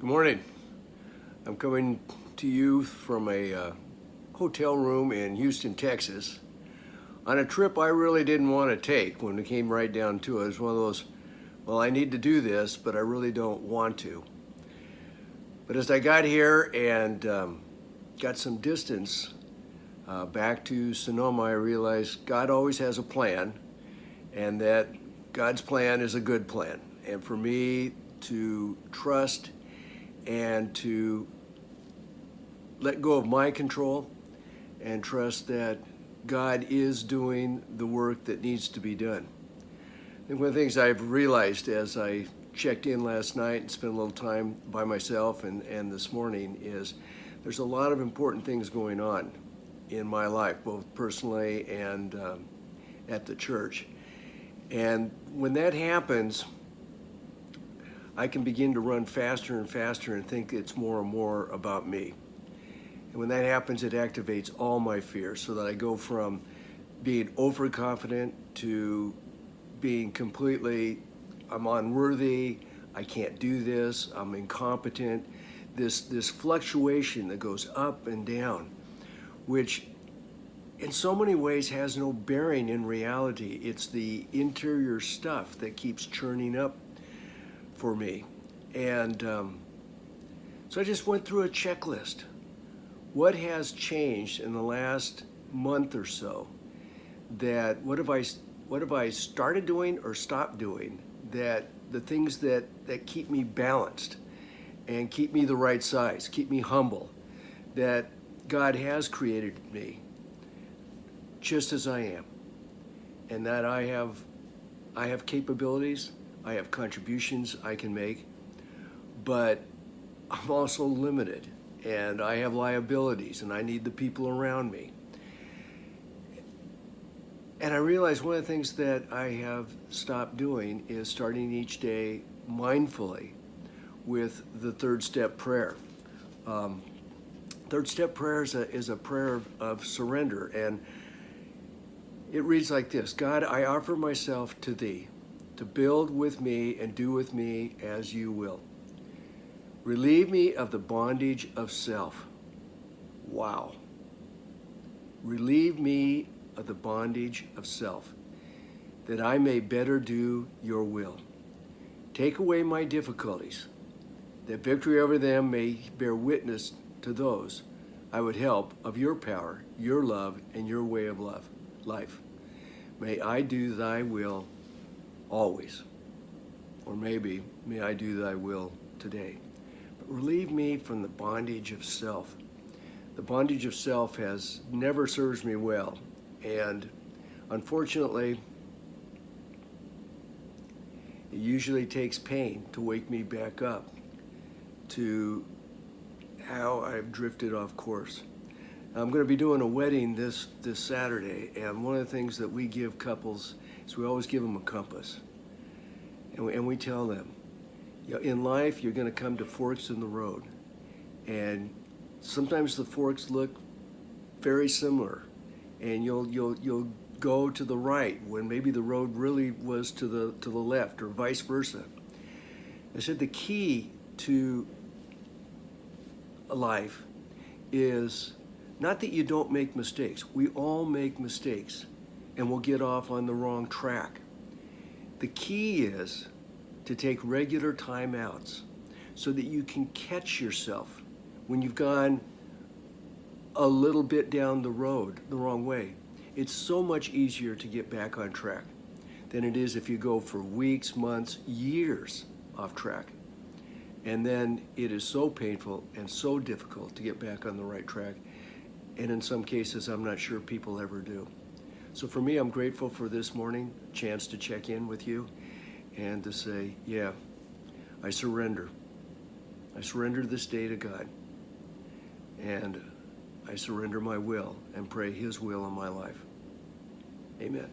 Good morning. I'm coming to you from a hotel room in Houston, Texas, on a trip I really didn't want to take when it came right down to it. It was one of those, well, I need to do this, but I really don't want to. But as I got here and got some distance back to Sonoma, I realized God always has a plan, and that God's plan is a good plan. And for me to trust and to let go of my control and trust that God is doing the work that needs to be done. And one of the things I've realized as I checked in last night and spent a little time by myself and this morning is there's a lot of important things going on in my life, both personally and at the church. And when that happens, I can begin to run faster and faster and think it's more and more about me. And when that happens, it activates all my fears so that I go from being overconfident to being completely, I'm unworthy, I can't do this, I'm incompetent. This fluctuation that goes up and down, which in so many ways has no bearing in reality. It's the interior stuff that keeps churning up for me. And so I just went through a checklist. What has changed in the last month or so? That what have I started doing or stopped doing? That the things that keep me balanced and keep me the right size, keep me humble, that God has created me just as I am, and that I have capabilities, I have contributions I can make, but I'm also limited, and I have liabilities, and I need the people around me. And I realize one of the things that I have stopped doing is starting each day mindfully with the third step prayer. Third step prayer is a prayer of surrender, and it reads like this: God, I offer myself to thee, to build with me and do with me as you will. Relieve me of the bondage of self. Wow. Relieve me of the bondage of self, that I may better do your will. Take away my difficulties, that victory over them may bear witness to those I would help of your power, your love, and your way of life. May I do thy will always. Or maybe, may I do thy will today. But relieve me from the bondage of self. The bondage of self has never served me well. And unfortunately, it usually takes pain to wake me back up to how I've drifted off course. I'm going to be doing a wedding this Saturday, and one of the things that we give couples is we always give them a compass. And we tell them, you know, in life, you're going to come to forks in the road. And sometimes the forks look very similar. And you'll go to the right when maybe the road really was to the left, or vice versa. I said the key to a life is not that you don't make mistakes. We all make mistakes, and we'll get off on the wrong track. The key is to take regular timeouts so that you can catch yourself when you've gone a little bit down the road the wrong way. It's so much easier to get back on track than it is if you go for weeks, months, years off track. And then it is so painful and so difficult to get back on the right track. And in some cases, I'm not sure people ever do. So for me, I'm grateful for this morning, a chance to check in with you and to say, yeah, I surrender. I surrender this day to God. And I surrender my will and pray his will in my life. Amen.